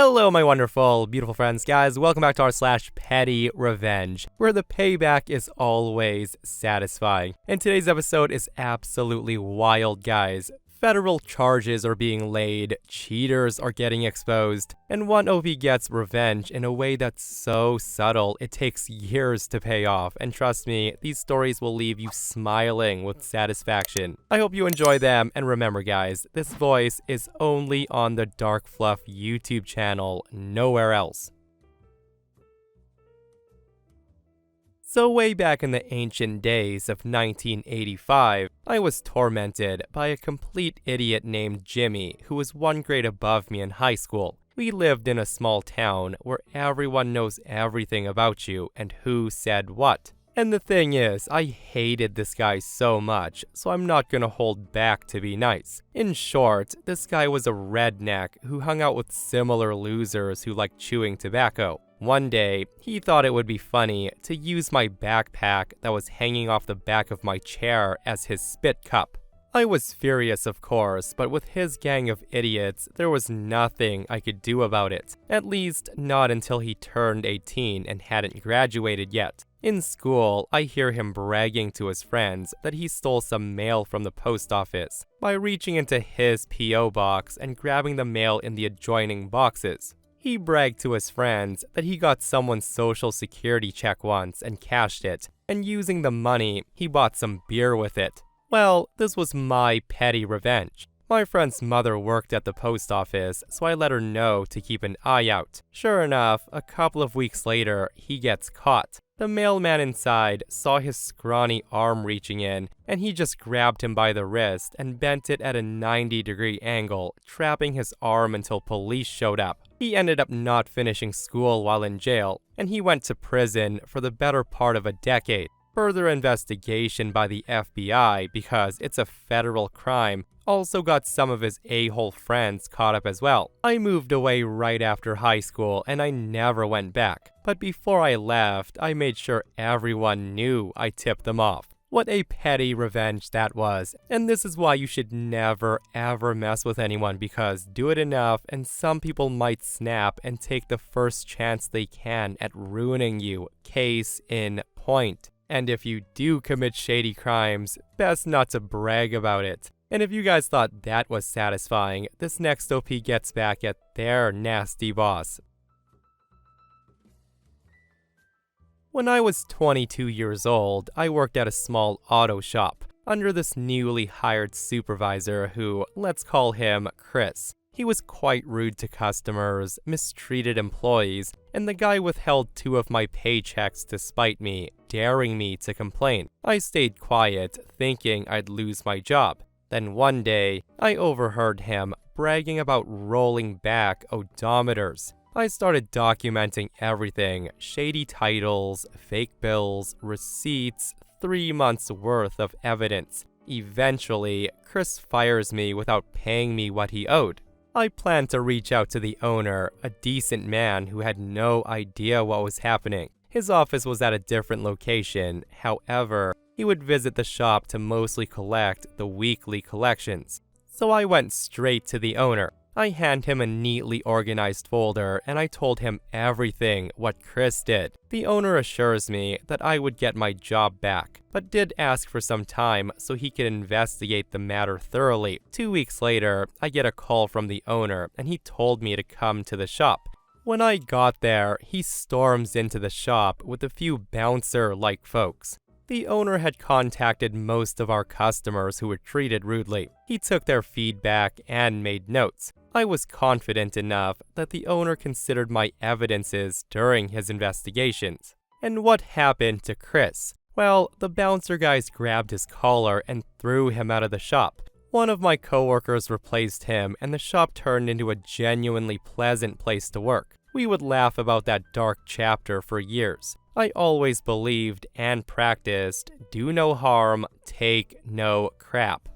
Hello, my wonderful, beautiful friends, guys. Welcome back to r/PettyRevenge, where the payback is always satisfying. And today's episode is absolutely wild, guys. Federal charges are being laid, cheaters are getting exposed, and one OP gets revenge in a way that's so subtle it takes years to pay off. And trust me, these stories will leave you smiling with satisfaction. I hope you enjoy them, and remember guys, this voice is only on the DarkFluff YouTube channel, nowhere else. So way back in the ancient days of 1985, I was tormented by a complete idiot named Jimmy who was one grade above me in high school. We lived in a small town where everyone knows everything about you and who said what. And the thing is, I hated this guy so much, so I'm not gonna hold back to be nice. In short, this guy was a redneck who hung out with similar losers who liked chewing tobacco. One day, he thought it would be funny to use my backpack that was hanging off the back of my chair as his spit cup. I was furious, of course, but with his gang of idiots, there was nothing I could do about it. At least, not until he turned 18 and hadn't graduated yet. In school, I hear him bragging to his friends that he stole some mail from the post office by reaching into his P.O. box and grabbing the mail in the adjoining boxes. He bragged to his friends that he got someone's social security check once and cashed it, and using the money, he bought some beer with it. Well, this was my petty revenge. My friend's mother worked at the post office, so I let her know to keep an eye out. Sure enough, a couple of weeks later, he gets caught. The mailman inside saw his scrawny arm reaching in, and he just grabbed him by the wrist and bent it at a 90-degree angle, trapping his arm until police showed up. He ended up not finishing school while in jail, and he went to prison for the better part of a decade. Further investigation by the FBI, because it's a federal crime, also got some of his a-hole friends caught up as well. I moved away right after high school and I never went back. But before I left, I made sure everyone knew I tipped them off. What a petty revenge that was. And this is why you should never ever mess with anyone, because do it enough and some people might snap and take the first chance they can at ruining you. Case in point. And if you do commit shady crimes, best not to brag about it. And if you guys thought that was satisfying, this next OP gets back at their nasty boss. When I was 22 years old, I worked at a small auto shop under this newly hired supervisor who, let's call him Chris. He was quite rude to customers, mistreated employees, and the guy withheld 2 of my paychecks to spite me, daring me to complain. I stayed quiet, thinking I'd lose my job. Then one day, I overheard him bragging about rolling back odometers. I started documenting everything: shady titles, fake bills, receipts, 3 months worth of evidence. Eventually, Chris fires me without paying me what he owed. I planned to reach out to the owner, a decent man who had no idea what was happening. His office was at a different location. However, he would visit the shop to mostly collect the weekly collections. So I went straight to the owner. I hand him a neatly organized folder and I told him everything what Chris did. The owner assures me that I would get my job back, but did ask for some time so he could investigate the matter thoroughly. 2 weeks later, I get a call from the owner and he told me to come to the shop. When I got there, he storms into the shop with a few bouncer-like folks. The owner had contacted most of our customers who were treated rudely. He took their feedback and made notes. I was confident enough that the owner considered my evidences during his investigations. And what happened to Chris? Well, the bouncer guys grabbed his collar and threw him out of the shop. One of my coworkers replaced him, and the shop turned into a genuinely pleasant place to work. We would laugh about that dark chapter for years. I always believed and practiced, do no harm, take no crap.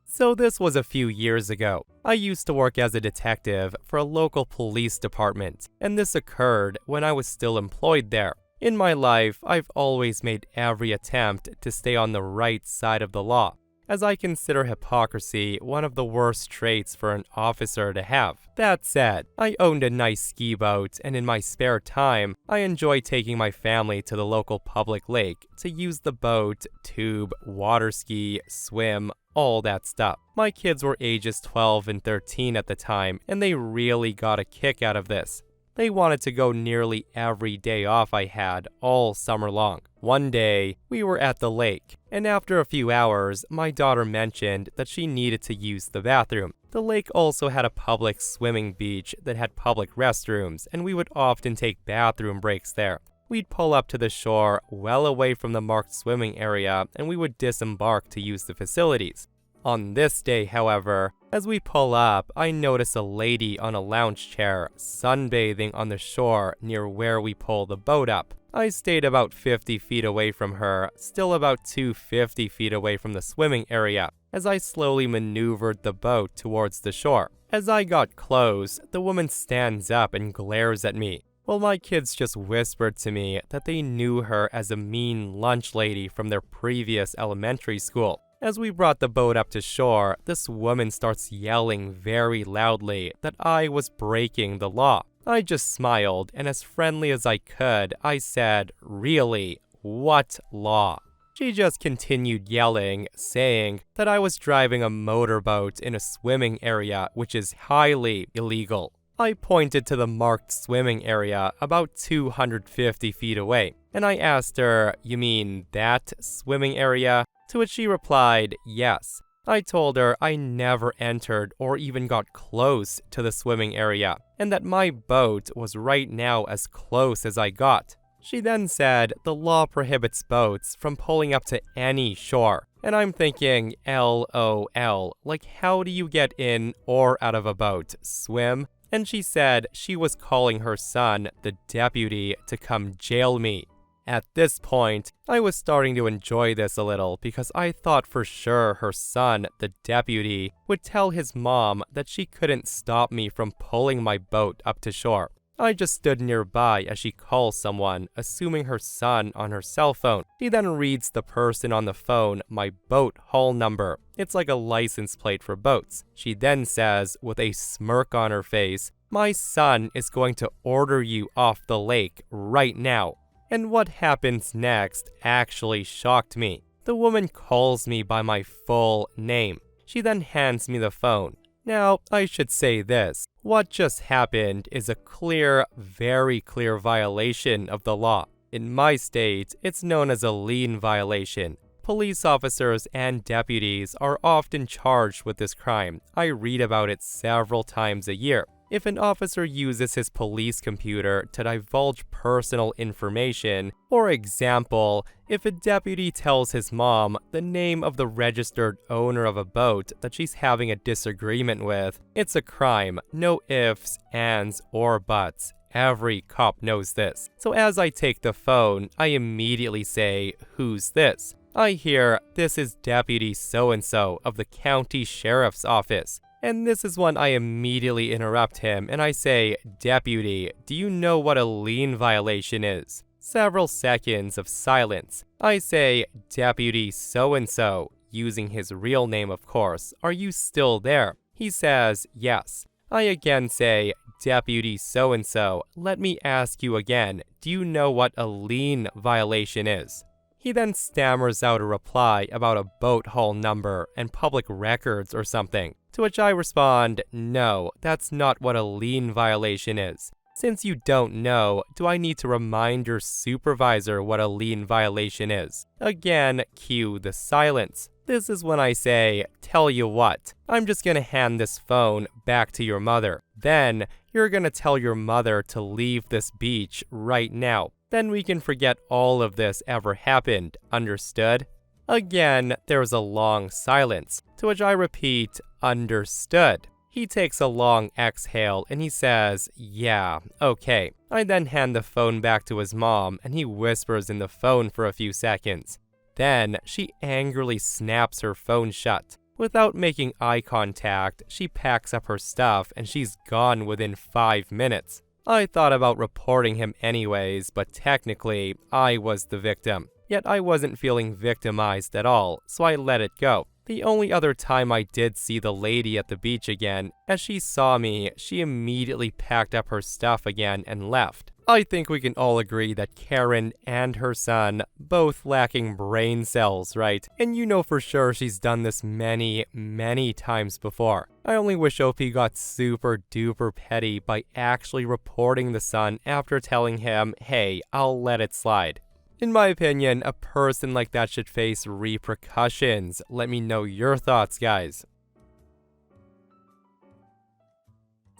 So this was a few years ago. I used to work as a detective for a local police department, and this occurred when I was still employed there. In my life, I've always made every attempt to stay on the right side of the law. as I consider hypocrisy one of the worst traits for an officer to have. That said, I owned a nice ski boat, and in my spare time, I enjoy taking my family to the local public lake to use the boat, tube, water ski, swim, all that stuff. My kids were ages 12 and 13 at the time, and they really got a kick out of this. They wanted to go nearly every day off I had all summer long. One day, we were at the lake, and after a few hours, my daughter mentioned that she needed to use the bathroom. The lake also had a public swimming beach that had public restrooms, and we would often take bathroom breaks there. We'd pull up to the shore well away from the marked swimming area, and we would disembark to use the facilities. On this day, however, as we pull up, I notice a lady on a lounge chair sunbathing on the shore near where we pull the boat up. I stayed about 50 feet away from her, still about 250 feet away from the swimming area, as I slowly maneuvered the boat towards the shore. As I got close, the woman stands up and glares at me. Well, my kids just whispered to me that they knew her as a mean lunch lady from their previous elementary school. As we brought the boat up to shore, this woman starts yelling very loudly that I was breaking the law. I just smiled, and as friendly as I could, I said, "Really? What law?" She just continued yelling, saying that I was driving a motorboat in a swimming area, which is highly illegal. I pointed to the marked swimming area about 250 feet away, and I asked her, "You mean that swimming area?" To which she replied, "Yes." I told her I never entered or even got close to the swimming area, and that my boat was right now as close as I got. She then said the law prohibits boats from pulling up to any shore, and I'm thinking, LOL, like how do you get in or out of a boat? Swim? And she said she was calling her son, the deputy, to come jail me. At this point, I was starting to enjoy this a little because I thought for sure her son, the deputy, would tell his mom that she couldn't stop me from pulling my boat up to shore. I just stood nearby as she calls someone, assuming her son on her cell phone. She then reads the person on the phone my boat hull number. It's like a license plate for boats. She then says, with a smirk on her face, "My son is going to order you off the lake right now." And what happens next actually shocked me. The woman calls me by my full name. She then hands me the phone. Now, I should say this. What just happened is a clear, very clear violation of the law. In my state, it's known as a lien violation. Police officers and deputies are often charged with this crime. I read about it several times a year. If an officer uses his police computer to divulge personal information, for example, if a deputy tells his mom the name of the registered owner of a boat that she's having a disagreement with, it's a crime. No ifs, ands, or buts. Every cop knows this. So as I take the phone, I immediately say, "Who's this?" I hear, "This is Deputy so-and-so of the county sheriff's office." And this is when I immediately interrupt him and I say, "Deputy, do you know what a lien violation is?" Several seconds of silence. I say, "Deputy so-and-so," using his real name of course, "are you still there?" He says, "Yes." I again say, "Deputy so-and-so, let me ask you again, do you know what a lien violation is?" He then stammers out a reply about a boat hull number and public records or something, to which I respond, "No, that's not what a lien violation is. Since you don't know, do I need to remind your supervisor what a lien violation is?" Again, cue the silence. This is when I say, "Tell you what, I'm just gonna hand this phone back to your mother. Then, you're gonna tell your mother to leave this beach right now. Then we can forget all of this ever happened, understood?" Again, there is a long silence, to which I repeat, "Understood." He takes a long exhale and he says, "Yeah, okay." I then hand the phone back to his mom and he whispers in the phone for a few seconds. Then, she angrily snaps her phone shut. Without making eye contact, she packs up her stuff and she's gone within 5 minutes. I thought about reporting him anyways, but technically, I was the victim. Yet I wasn't feeling victimized at all, so I let it go. The only other time I did see the lady at the beach again, as she saw me, she immediately packed up her stuff again and left. I think we can all agree that Karen and her son, both lacking brain cells, right? And you know for sure she's done this many, many times before. I only wish OP got super duper petty by actually reporting the son after telling him, hey, I'll let it slide. In my opinion, a person like that should face repercussions. Let me know your thoughts, guys.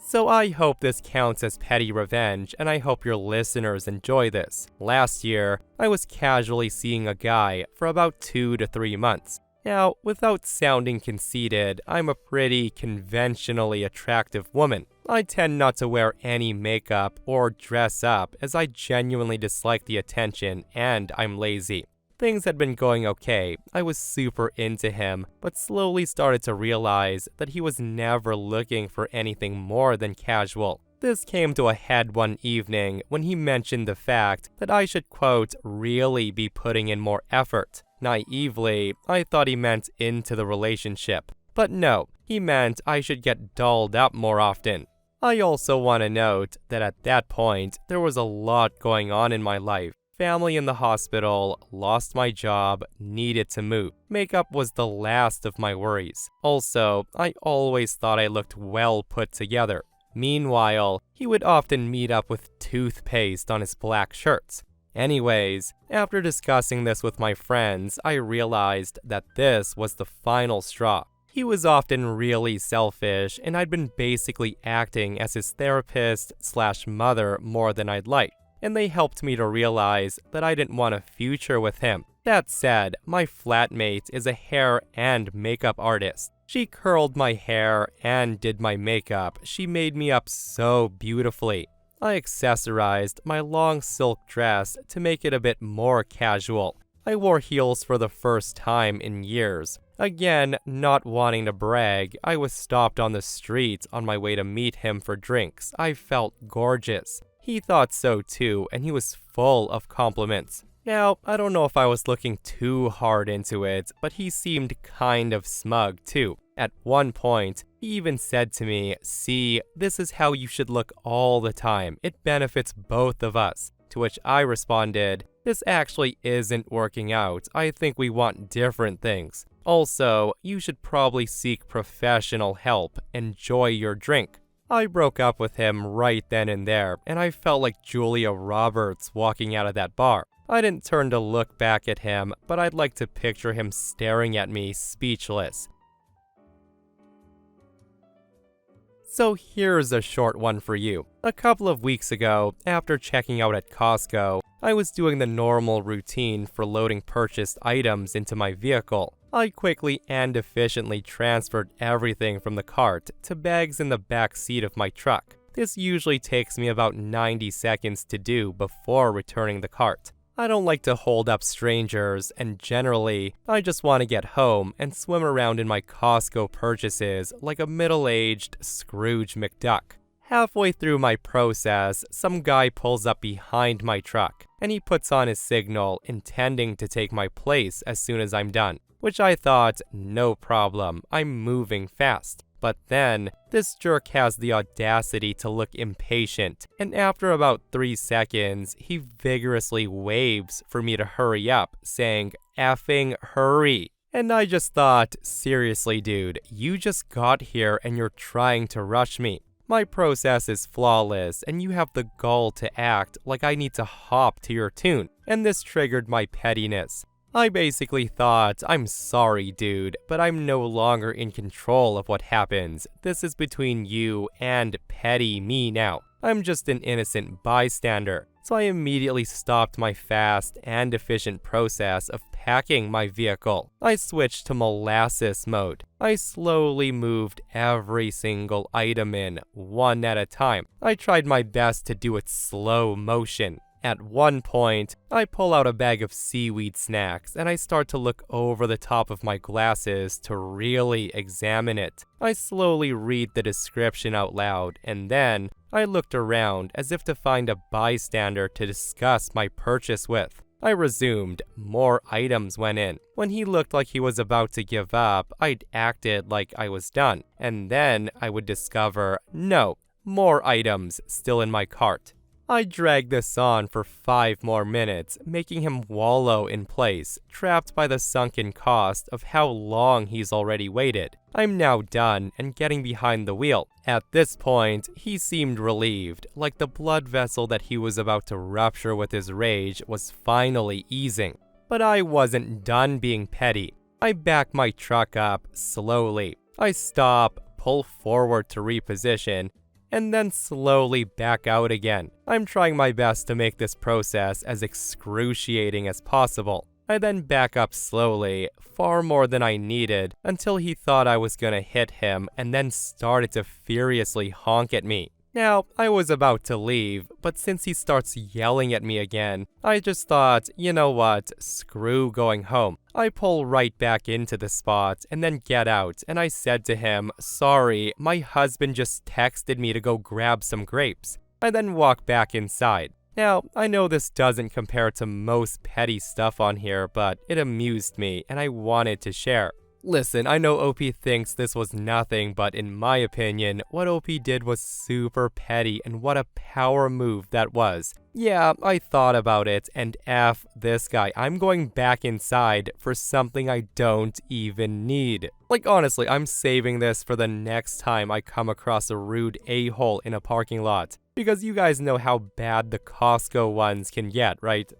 So I hope this counts as petty revenge, and I hope your listeners enjoy this. Last year, I was casually seeing a guy for about 2 to 3 months. Now, without sounding conceited, I'm a pretty conventionally attractive woman. I tend not to wear any makeup or dress up as I genuinely dislike the attention and I'm lazy. Things had been going okay, I was super into him, but slowly started to realize that he was never looking for anything more than casual. This came to a head one evening when he mentioned the fact that I should, quote, really be putting in more effort. Naively, I thought he meant into the relationship. But no, he meant I should get dolled up more often. I also want to note that at that point, there was a lot going on in my life. Family in the hospital, lost my job, needed to move. Makeup was the last of my worries. Also, I always thought I looked well put together. Meanwhile, he would often meet up with toothpaste on his black shirts. Anyways, after discussing this with my friends, I realized that this was the final straw. He was often really selfish, and I'd been basically acting as his therapist/mother more than I'd like. And they helped me to realize that I didn't want a future with him. That said, my flatmate is a hair and makeup artist. She curled my hair and did my makeup. She made me up so beautifully. I accessorized my long silk dress to make it a bit more casual. I wore heels for the first time in years. Again, not wanting to brag, I was stopped on the street on my way to meet him for drinks. I felt gorgeous. He thought so too, and he was full of compliments. Now, I don't know if I was looking too hard into it, but he seemed kind of smug too. At one point, he even said to me, "See, this is how you should look all the time. It benefits both of us." To which I responded, "This actually isn't working out. I think we want different things. Also, you should probably seek professional help. Enjoy your drink." I broke up with him right then and there, and I felt like Julia Roberts walking out of that bar. I didn't turn to look back at him, but I'd like to picture him staring at me, speechless. So here's a short one for you. A couple of weeks ago, after checking out at Costco, I was doing the normal routine for loading purchased items into my vehicle. I quickly and efficiently transferred everything from the cart to bags in the back seat of my truck. This usually takes me about 90 seconds to do before returning the cart. I don't like to hold up strangers, and generally, I just want to get home and swim around in my Costco purchases like a middle-aged Scrooge McDuck. Halfway through my process, some guy pulls up behind my truck, and he puts on his signal, intending to take my place as soon as I'm done. Which I thought, no problem, I'm moving fast. But then, this jerk has the audacity to look impatient, and after about 3 seconds, he vigorously waves for me to hurry up, saying, "Effing hurry." And I just thought, seriously dude, you just got here and you're trying to rush me. My process is flawless, and you have the gall to act like I need to hop to your tune, and this triggered my pettiness. I basically thought, I'm sorry dude, but I'm no longer in control of what happens. This is between you and petty me now. I'm just an innocent bystander. So I immediately stopped my fast and efficient process of packing my vehicle. I switched to molasses mode. I slowly moved every single item in, one at a time. I tried my best to do it slow motion. At one point, I pull out a bag of seaweed snacks and I start to look over the top of my glasses to really examine it. I slowly read the description out loud, and then I looked around as if to find a bystander to discuss my purchase with. I resumed. More items went in. When he looked like he was about to give up, I'd acted like I was done. And then I would discover, no, more items still in my cart. I dragged this on for 5 more minutes, making him wallow in place, trapped by the sunken cost of how long he's already waited. I'm now done and getting behind the wheel. At this point, he seemed relieved, like the blood vessel that he was about to rupture with his rage was finally easing. But I wasn't done being petty. I back my truck up slowly. I stop, pull forward to reposition, and then slowly back out again. I'm trying my best to make this process as excruciating as possible. I then back up slowly, far more than I needed, until he thought I was gonna hit him and then started to furiously honk at me. Now, I was about to leave, but since he starts yelling at me again, I just thought, you know what, screw going home. I pull right back into the spot and then get out, and I said to him, sorry, my husband just texted me to go grab some grapes. I then walk back inside. Now, I know this doesn't compare to most petty stuff on here, but it amused me and I wanted to share. Listen, I know OP thinks this was nothing, but in my opinion, what OP did was super petty, and what a power move that was. Yeah, I thought about it, and F this guy, I'm going back inside for something I don't even need. Like honestly, I'm saving this for the next time I come across a rude a-hole in a parking lot, because you guys know how bad the Costco ones can get, right?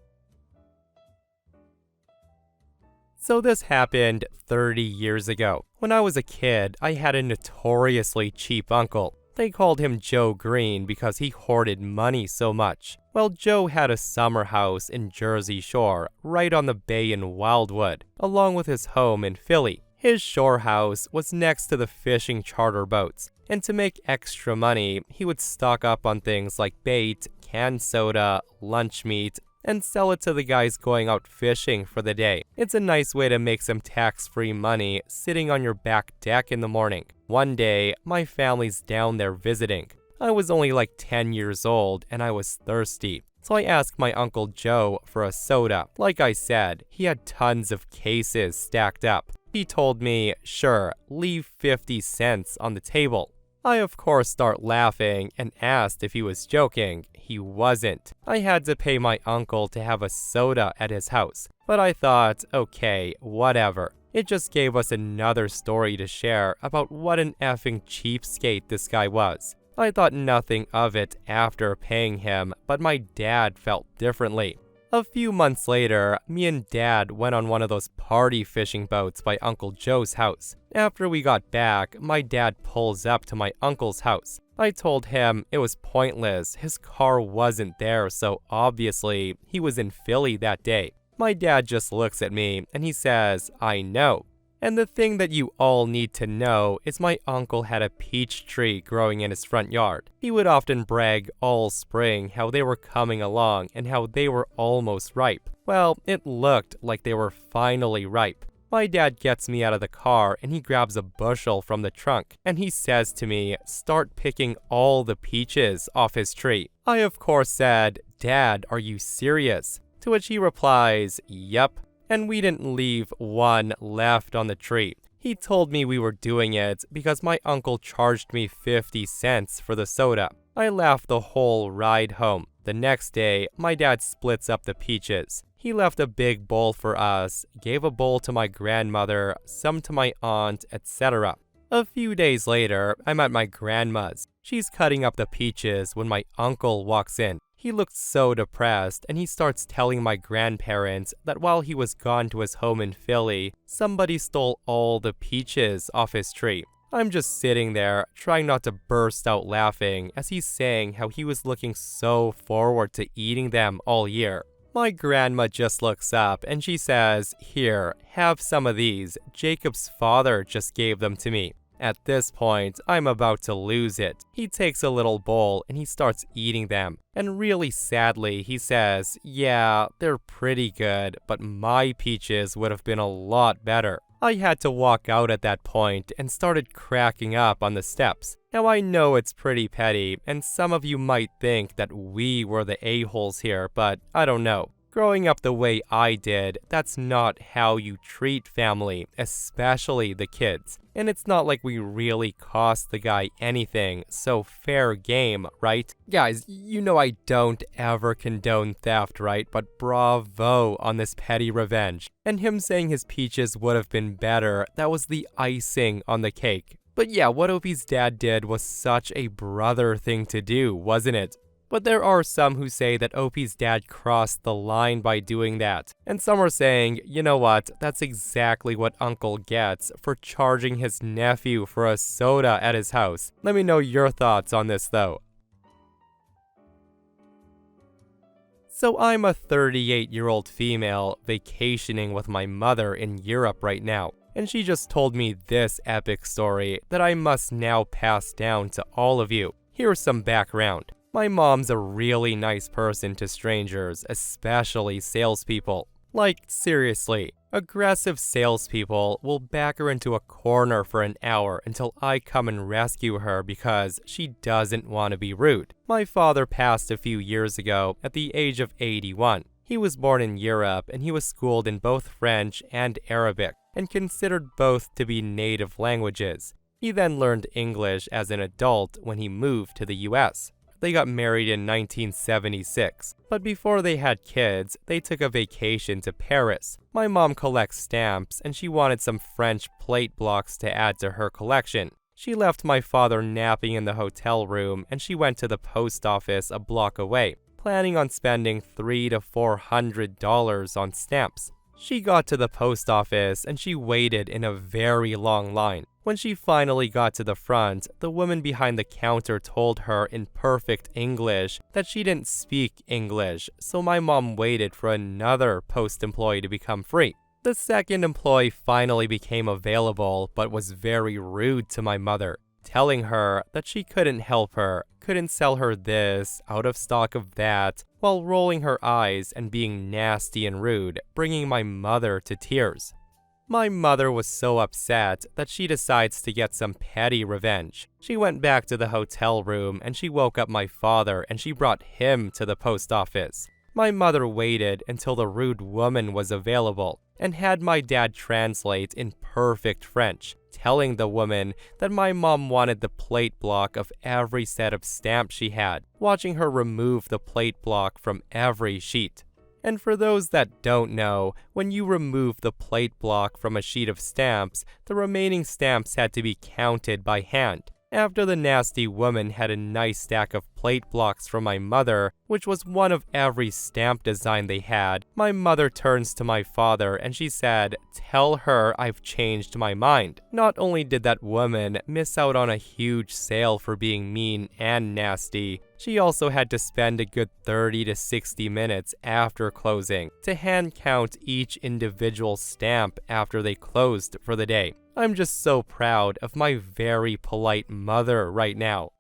So this happened 30 years ago. When I was a kid, I had a notoriously cheap uncle. They called him Joe Green because he hoarded money so much. Well, Joe had a summer house in Jersey Shore, right on the bay in Wildwood, along with his home in Philly. His shore house was next to the fishing charter boats, and to make extra money, he would stock up on things like bait, canned soda, lunch meat, and sell it to the guys going out fishing for the day. It's a nice way to make some tax-free money sitting on your back deck in the morning. One day, my family's down there visiting. I was only like 10 years old and I was thirsty. So I asked my Uncle Joe for a soda. Like I said, he had tons of cases stacked up. He told me, sure, leave 50 cents on the table. I of course start laughing and asked if he was joking. He wasn't. I had to pay my uncle to have a soda at his house. But I thought, okay, whatever. It just gave us another story to share about what an effing cheapskate this guy was. I thought nothing of it after paying him, but my dad felt differently. A few months later, me and Dad went on one of those party fishing boats by Uncle Joe's house. After we got back, my dad pulls up to my uncle's house. I told him it was pointless, his car wasn't there, so obviously he was in Philly that day. My dad just looks at me and he says, I know. And the thing that you all need to know is my uncle had a peach tree growing in his front yard. He would often brag all spring how they were coming along and how they were almost ripe. Well, it looked like they were finally ripe. My dad gets me out of the car and he grabs a bushel from the trunk and he says to me, start picking all the peaches off his tree. I of course said, Dad, are you serious? To which he replies, yup. And we didn't leave one left on the tree. He told me we were doing it because my uncle charged me 50 cents for the soda. I laughed the whole ride home. The next day, my dad splits up the peaches. He left a big bowl for us, gave a bowl to my grandmother, some to my aunt, etc. A few days later, I'm at my grandma's. She's cutting up the peaches when my uncle walks in. He looked so depressed, and he starts telling my grandparents that while he was gone to his home in Philly, somebody stole all the peaches off his tree. I'm just sitting there, trying not to burst out laughing as he's saying how he was looking so forward to eating them all year. My grandma just looks up and she says, here, have some of these. Jacob's father just gave them to me. At this point, I'm about to lose it. He takes a little bowl and he starts eating them. And really sadly, he says, yeah, they're pretty good, but my peaches would have been a lot better. I had to walk out at that point and started cracking up on the steps. Now I know it's pretty petty, and some of you might think that we were the a-holes here, but I don't know. Growing up the way I did, that's not how you treat family, especially the kids. And it's not like we really cost the guy anything, so fair game, right? Guys, you know I don't ever condone theft, right? But bravo on this petty revenge. And him saying his peaches would have been better, that was the icing on the cake. But yeah, what Opie's dad did was such a brother thing to do, wasn't it? But there are some who say that Opie's dad crossed the line by doing that. And some are saying, you know what, that's exactly what Uncle gets for charging his nephew for a soda at his house. Let me know your thoughts on this though. So I'm a 38-year-old female vacationing with my mother in Europe right now. And she just told me this epic story that I must now pass down to all of you. Here's some background. My mom's a really nice person to strangers, especially salespeople. Like, seriously, aggressive salespeople will back her into a corner for an hour until I come and rescue her because she doesn't want to be rude. My father passed a few years ago at the age of 81. He was born in Europe and he was schooled in both French and Arabic and considered both to be native languages. He then learned English as an adult when he moved to the US. They got married in 1976, but before they had kids, they took a vacation to Paris. My mom collects stamps, and she wanted some French plate blocks to add to her collection. She left my father napping in the hotel room, and she went to the post office a block away, planning on spending $300 to $400 on stamps. She got to the post office, and she waited in a very long line. When she finally got to the front, the woman behind the counter told her in perfect English that she didn't speak English, so my mom waited for another post employee to become free. The second employee finally became available, but was very rude to my mother, telling her that she couldn't help her, couldn't sell her this, out of stock of that, while rolling her eyes and being nasty and rude, bringing my mother to tears. My mother was so upset that she decides to get some petty revenge. She went back to the hotel room and she woke up my father and she brought him to the post office. My mother waited until the rude woman was available and had my dad translate in perfect French, telling the woman that my mom wanted the plate block of every set of stamps she had, watching her remove the plate block from every sheet. And for those that don't know, when you remove the plate block from a sheet of stamps, the remaining stamps had to be counted by hand. After the nasty woman had a nice stack of plate blocks from my mother, which was one of every stamp design they had, my mother turns to my father and she said, "Tell her I've changed my mind." Not only did that woman miss out on a huge sale for being mean and nasty, she also had to spend a good 30 to 60 minutes after closing to hand count each individual stamp after they closed for the day. I'm just so proud of my very polite mother right now.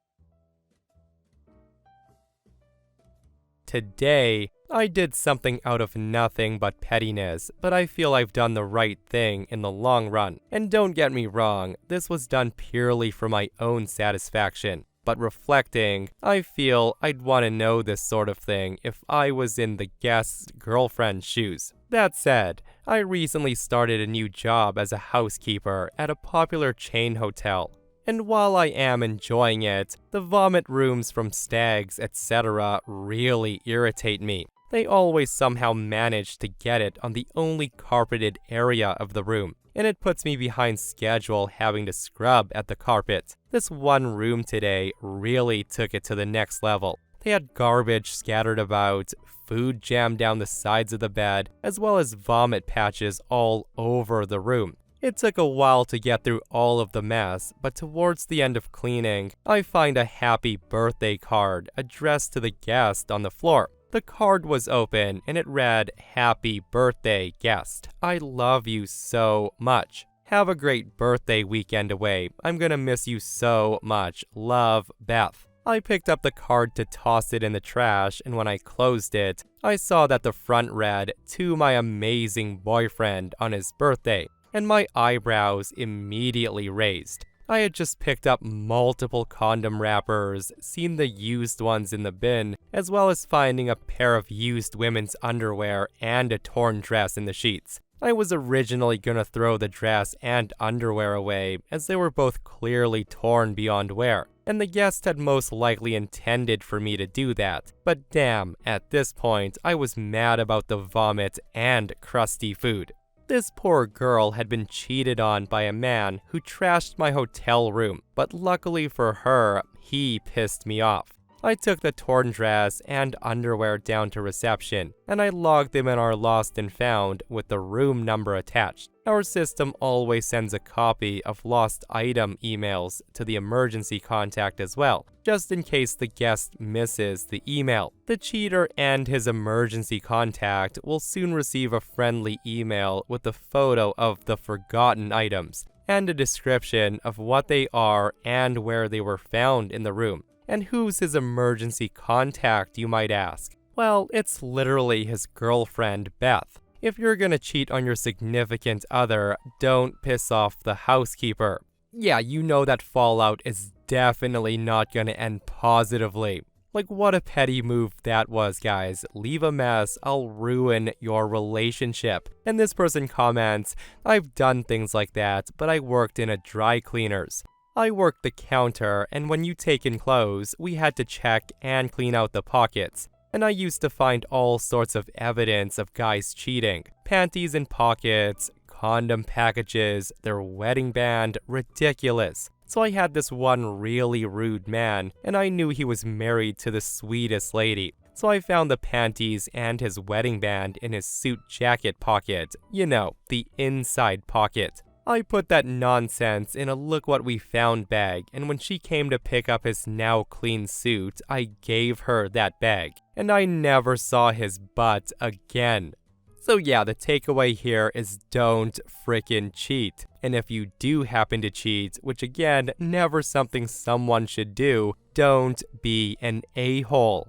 Today, I did something out of nothing but pettiness, but I feel I've done the right thing in the long run. And don't get me wrong, this was done purely for my own satisfaction. But reflecting, I feel I'd want to know this sort of thing if I was in the guest's girlfriend's shoes. That said, I recently started a new job as a housekeeper at a popular chain hotel. And while I am enjoying it, the vomit rooms from stags, etc. really irritate me. They always somehow manage to get it on the only carpeted area of the room, and it puts me behind schedule having to scrub at the carpet. This one room today really took it to the next level. They had garbage scattered about, food jammed down the sides of the bed, as well as vomit patches all over the room. It took a while to get through all of the mess, but towards the end of cleaning, I find a happy birthday card addressed to the guest on the floor. The card was open and it read, "Happy birthday, guest. I love you so much. Have a great birthday weekend away. I'm gonna miss you so much. Love, Beth." I picked up the card to toss it in the trash, and when I closed it, I saw that the front read, "To my amazing boyfriend on his birthday," and my eyebrows immediately raised. I had just picked up multiple condom wrappers, seen the used ones in the bin, as well as finding a pair of used women's underwear and a torn dress in the sheets. I was originally gonna throw the dress and underwear away, as they were both clearly torn beyond wear, and the guest had most likely intended for me to do that. But damn, at this point, I was mad about the vomit and crusty food. This poor girl had been cheated on by a man who trashed my hotel room, but luckily for her, he pissed me off. I took the torn dress and underwear down to reception, and I logged them in our lost and found with the room number attached. Our system always sends a copy of lost item emails to the emergency contact as well, just in case the guest misses the email. The cheater and his emergency contact will soon receive a friendly email with a photo of the forgotten items, and a description of what they are and where they were found in the room. And who's his emergency contact, you might ask? Well, it's literally his girlfriend, Beth. If you're gonna cheat on your significant other, don't piss off the housekeeper. Yeah, you know that fallout is definitely not gonna end positively. Like, what a petty move that was, guys. Leave a mess, I'll ruin your relationship. And this person comments, I've done things like that, but I worked in a dry cleaners. I worked the counter, and when you take in clothes, we had to check and clean out the pockets. And I used to find all sorts of evidence of guys cheating. Panties in pockets, condom packages, their wedding band, ridiculous. So I had this one really rude man, and I knew he was married to the sweetest lady. So I found the panties and his wedding band in his suit jacket pocket. You know, the inside pocket. I put that nonsense in a look what we found bag, and when she came to pick up his now clean suit, I gave her that bag, and I never saw his butt again. So yeah, the takeaway here is don't frickin' cheat. And if you do happen to cheat, which again, never something someone should do, don't be an a-hole.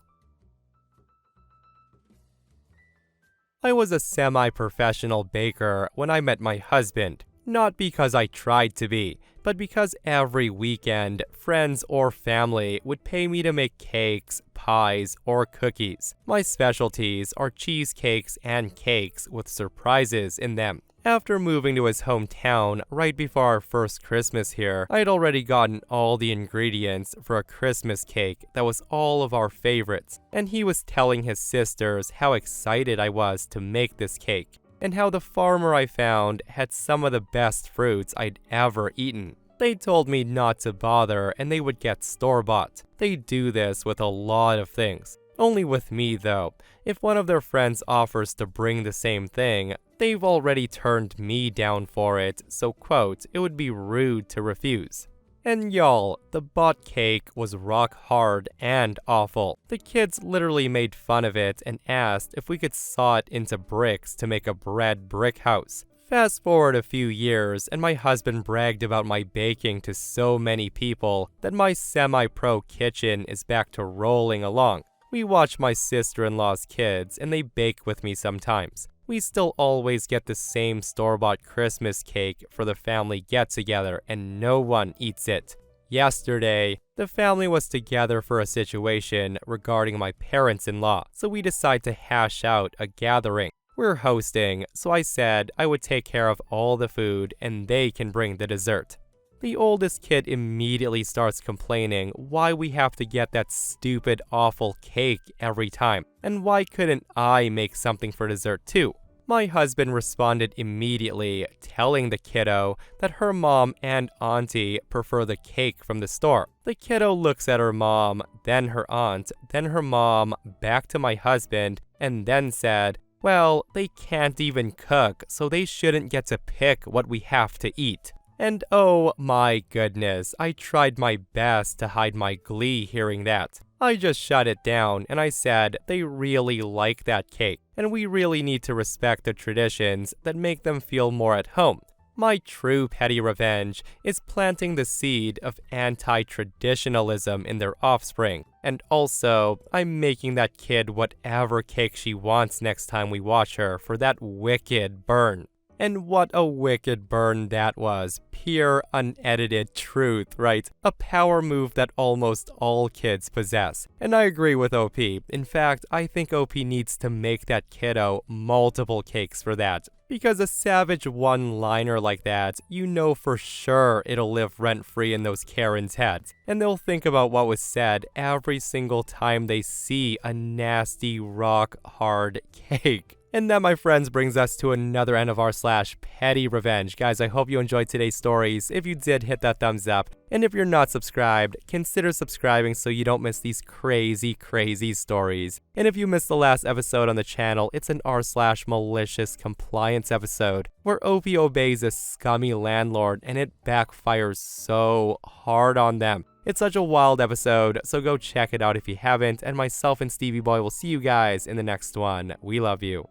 I was a semi-professional baker when I met my husband. Not because I tried to be, but because every weekend, friends or family would pay me to make cakes, pies, or cookies. My specialties are cheesecakes and cakes with surprises in them. After moving to his hometown right before our first Christmas here, I'd already gotten all the ingredients for a Christmas cake that was all of our favorites, and he was telling his sisters how excited I was to make this cake, and how the farmer I found had some of the best fruits I'd ever eaten. They told me not to bother and they would get store-bought. They do this with a lot of things. Only with me though. If one of their friends offers to bring the same thing, they've already turned me down for it, so quote, it would be rude to refuse. And y'all, the bought cake was rock hard and awful. The kids literally made fun of it and asked if we could saw it into bricks to make a bread brick house. Fast forward a few years, and my husband bragged about my baking to so many people that my semi-pro kitchen is back to rolling along. We watch my sister-in-law's kids, and they bake with me sometimes. We still always get the same store-bought Christmas cake for the family get-together, and no one eats it. Yesterday, the family was together for a situation regarding my parents-in-law, so we decided to hash out a gathering. We're hosting, so I said I would take care of all the food and they can bring the dessert. The oldest kid immediately starts complaining why we have to get that stupid, awful cake every time, and why couldn't I make something for dessert too? My husband responded immediately, telling the kiddo that her mom and auntie prefer the cake from the store. The kiddo looks at her mom, then her aunt, then her mom, back to my husband, and then said, well, they can't even cook, so they shouldn't get to pick what we have to eat. And oh my goodness, I tried my best to hide my glee hearing that. I just shut it down and I said they really like that cake, and we really need to respect the traditions that make them feel more at home. My true petty revenge is planting the seed of anti-traditionalism in their offspring. And also, I'm making that kid whatever cake she wants next time we watch her for that wicked burn. And what a wicked burn that was. Pure, unedited truth, right? A power move that almost all kids possess. And I agree with OP. In fact, I think OP needs to make that kiddo multiple cakes for that. Because a savage one-liner like that, you know for sure it'll live rent-free in those Karens' heads. And they'll think about what was said every single time they see a nasty, rock-hard cake. And that, my friends, brings us to another end of r/PettyRevenge. Guys, I hope you enjoyed today's stories. If you did, hit that thumbs up. And if you're not subscribed, consider subscribing so you don't miss these crazy, crazy stories. And if you missed the last episode on the channel, it's an r/malicious compliance episode, where OP obeys a scummy landlord and it backfires so hard on them. It's such a wild episode, so go check it out if you haven't, and myself and Stevie Boy will see you guys in the next one. We love you.